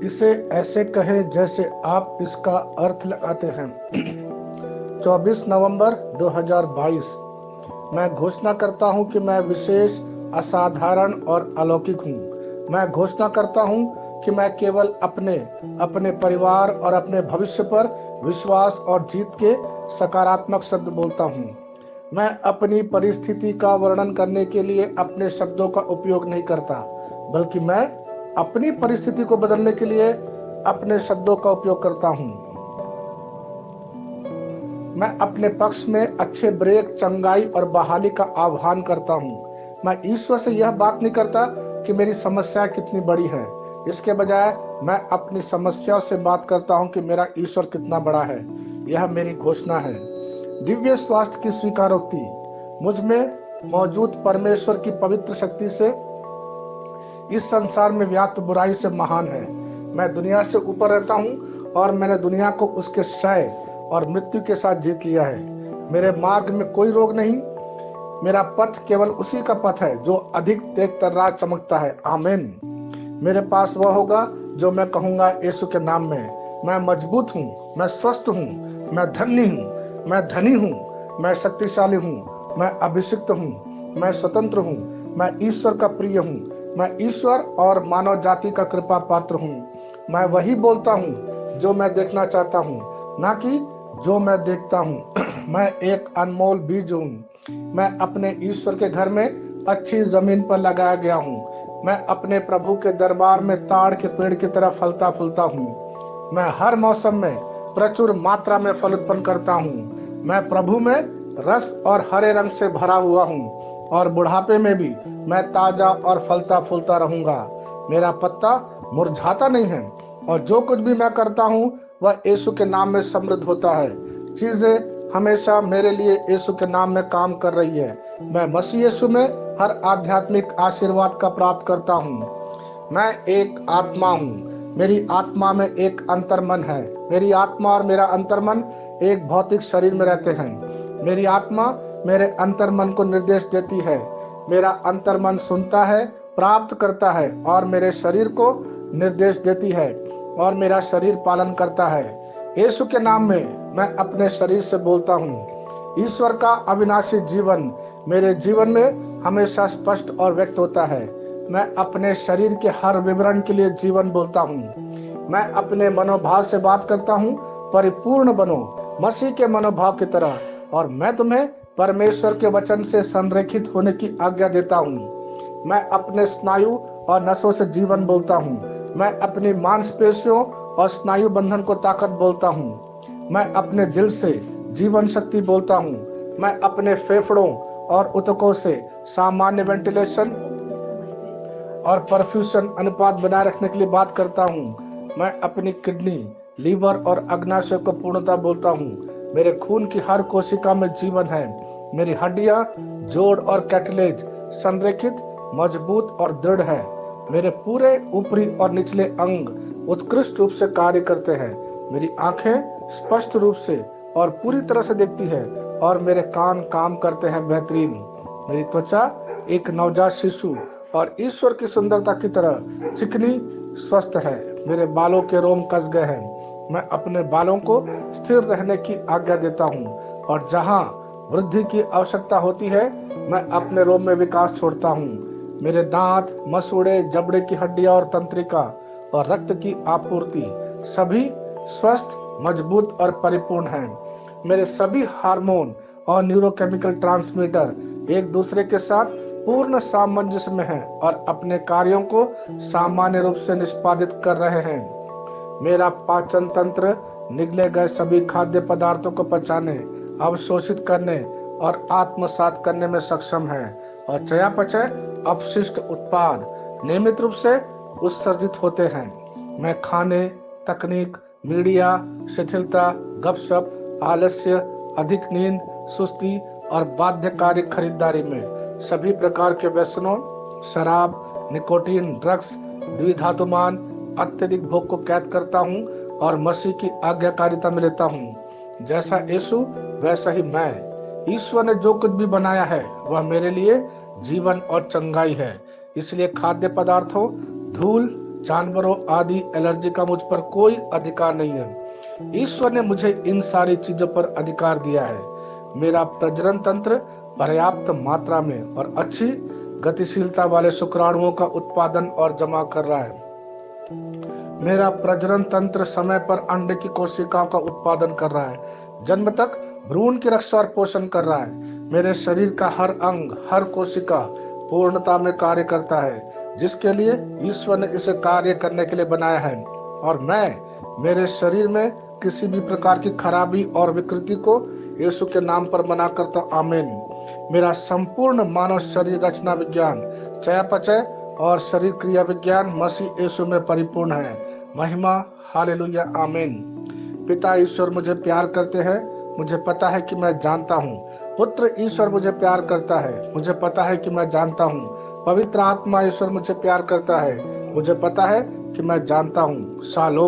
इसे ऐसे कहें जैसे आप इसका अर्थ लगाते हैं। 24 नवंबर 2022। मैं घोषणा करता हूं कि मैं विशेष, असाधारण और अलौकिक हूं। मैं घोषणा करता हूं कि मैं केवल अपने परिवार और अपने भविष्य पर विश्वास और जीत के सकारात्मक शब्द बोलता हूं। मैं अपनी परिस्थिति का वर्णन करने के लिए अपने शब्दों का उपयोग नहीं करता, बल्कि मैं अपनी परिस्थिति को बदलने के लिए अपने शब्दों का उपयोग करता हूं। मैं अपने पक्ष में अच्छे ब्रेक, चंगाई और बहाली का आह्वान करता हूं। मैं ईश्वर से यह बात नहीं करता कि मेरी समस्या कितनी बड़ी है। इसके बजाय मैं अपनी समस्याओं से बात करता हूं कि मेरा ईश्वर कितना बड़ा है। यह मेरी घोषणा है। दिव्य स्वास्थ्य की स्वीकारोक्ति। मुझ में मौजूद परमेश्वर की पवित्र शक्ति से इस संसार में व्याप्त बुराई से महान है। मैं दुनिया से ऊपर रहता हूं और मैंने दुनिया को उसके क्षय और मृत्यु के साथ जीत लिया है। मेरे मार्ग में कोई रोग नहीं। मेरा पथ केवल उसी का पथ है जो अधिक तेज तर्रार चमकता है। आमीन। मेरे पास वह होगा जो मैं कहूंगा यीशु के नाम में। मैं मजबूत हूँ, मैं स्वस्थ हूँ, मैं धन्य हूँ, मैं धनी हूँ, मैं शक्तिशाली हूँ, मैं अभिषिक्त हूँ, मैं स्वतंत्र हूँ, मैं ईश्वर का प्रिय हूँ, मैं ईश्वर और मानव जाति का कृपा पात्र हूँ। मैं वही बोलता हूँ जो मैं देखना चाहता हूँ, ना कि जो मैं देखता हूँ। मैं एक अनमोल बीज हूँ। मैं अपने ईश्वर के घर में अच्छी जमीन पर लगाया गया हूँ। मैं अपने प्रभु के दरबार में ताड़ के पेड़ की तरह फलता फूलता हूँ। मैं हर मौसम में प्रचुर मात्रा में फल उत्पन्न करता हूँ। मैं प्रभु में रस और हरे रंग से भरा हुआ हूँ और बुढ़ापे में भी मैं ताजा और फलता फूलता रहूंगा। मेरा पत्ता मुरझाता नहीं है और जो कुछ भी मैं करता हूँ वह यीशु के नाम में समृद्ध होता है। चीजें हमेशा मेरे लिए यीशु के नाम में काम कर रही है। मैं मसीह यीशु में हर आध्यात्मिक आशीर्वाद का प्राप्त करता हूँ। मैं एक आत्मा हूँ। मेरी आत्मा में एक अंतर्मन है। मेरी आत्मा और मेरा अंतर्मन एक भौतिक शरीर में रहते हैं। मेरी आत्मा मेरे अंतर्मन को निर्देश देती है। मेरा अंतर्मन सुनता है, प्राप्त करता है और मेरे शरीर को निर्देश देती है और मेरा शरीर पालन करता है। यीशु के नाम में मैं अपने शरीर से बोलता हूँ। ईश्वर का अविनाशी जीवन मेरे जीवन में हमेशा स्पष्ट और व्यक्त होता है। मैं अपने शरीर के हर विवरण के लिए जीवन बोलता हूँ। मैं अपने मनोभाव से बात करता हूँ, परिपूर्ण बनो मसीह के मनोभाव की तरह, और मैं तुम्हें परमेश्वर के वचन से संरेखित होने की आज्ञा देता हूँ। मैं अपने स्नायु और नसों से जीवन बोलता हूँ। मैं अपनी मांसपेशियों और स्नायु बंधन को ताकत बोलता हूँ। मैं अपने दिल से जीवन शक्ति बोलता हूँ। मैं अपने फेफड़ों और ऊतकों से सामान्य वेंटिलेशन और परफ्यूजन अनुपात बनाए रखने के लिए बात करता हूँ। मैं अपनी किडनी, लीवर और अग्नाशय को पूर्णता बोलता हूँ। मेरे खून की हर कोशिका में जीवन है। मेरी हड्डियां, जोड़ और कैटिलेज संरेखित, मजबूत और दृढ़ है। मेरे पूरे ऊपरी और निचले अंग उत्कृष्ट रूप से कार्य करते हैं। मेरी आंखें स्पष्ट रूप से और पूरी तरह से देखती है और मेरे कान काम करते हैं बेहतरीन। मेरी त्वचा एक नवजात शिशु और ईश्वर की सुंदरता की तरह चिकनी स्वस्थ है। मेरे बालों के रोम कस गए हैं। मैं अपने बालों को स्थिर रहने की आज्ञा देता हूँ और जहाँ वृद्धि की आवश्यकता होती है मैं अपने रोम में विकास छोड़ता हूँ। मेरे दांत, मसूड़े, जबड़े की हड्डियां और तंत्रिका और रक्त की आपूर्ति सभी स्वस्थ, मजबूत और परिपूर्ण हैं। मेरे सभी हार्मोन और न्यूरोकेमिकल ट्रांसमीटर एक दूसरे के साथ पूर्ण सामंजस्य में हैं और अपने कार्यों को सामान्य रूप से निष्पादित कर रहे हैं। मेरा पाचन तंत्र निगले गए सभी खाद्य पदार्थों को पचाने, अवशोषित करने और आत्मसात करने में सक्षम है और चयापचय अपशिष्ट उत्पाद नियमित रूप से उत्सर्जित होते हैं। मैं खाने, तकनीक, मीडिया, शिथिलता, गपशप, आलस्य, अधिक नींद, सुस्ती और बाध्यकारी खरीदारी में सभी प्रकार के व्यसनों, शराब, निकोटीन, ड्रग्स, द्विधातुमान, अत्यधिक भोग को कैद करता हूँ और मसीह की आज्ञाकारिता में लेता हूँ। जैसा यीशु वैसा ही मैं। ईश्वर ने जो कुछ भी बनाया है वह मेरे लिए जीवन और चंगाई है। इसलिए खाद्य पदार्थों, धूल, जानवरों आदि एलर्जी का मुझ पर कोई अधिकार नहीं है। ईश्वर ने मुझे इन सारी चीजों पर अधिकार दिया है। मेरा प्रजनन तंत्र पर्याप्त मात्रा में और अच्छी गतिशीलता वाले शुक्राणुओं का उत्पादन और जमा कर रहा है। मेरा प्रजनन तंत्र समय पर अंडे की कोशिकाओं का उत्पादन कर रहा है, जन्म तक भ्रूण की रक्षा और पोषण कर रहा है। मेरे शरीर का हर अंग, हर कोशिका पूर्णता में कार्य करता है, जिसके लिए ईश्वर ने इसे कार्य करने के लिए बनाया है। और मैं मेरे शरीर में किसी भी प्रकार की खराबी और विकृति को यीशु के नाम पर मना करता हूं। आमीन। मेरा संपूर्ण मानव शरीर रचना विज्ञान, चयापचय और शरीर क्रिया विज्ञान मसीह यीशु में परिपूर्ण है। महिमा, हालेलुया, आमीन। पिता ईश्वर मुझे प्यार करते हैं, मुझे पता है कि मैं जानता हूँ। पुत्र ईश्वर मुझे प्यार करता है, मुझे पता है कि मैं जानता हूँ। पवित्र आत्मा ईश्वर मुझे प्यार करता है, मुझे पता है कि मैं जानता हूँ। शालोम।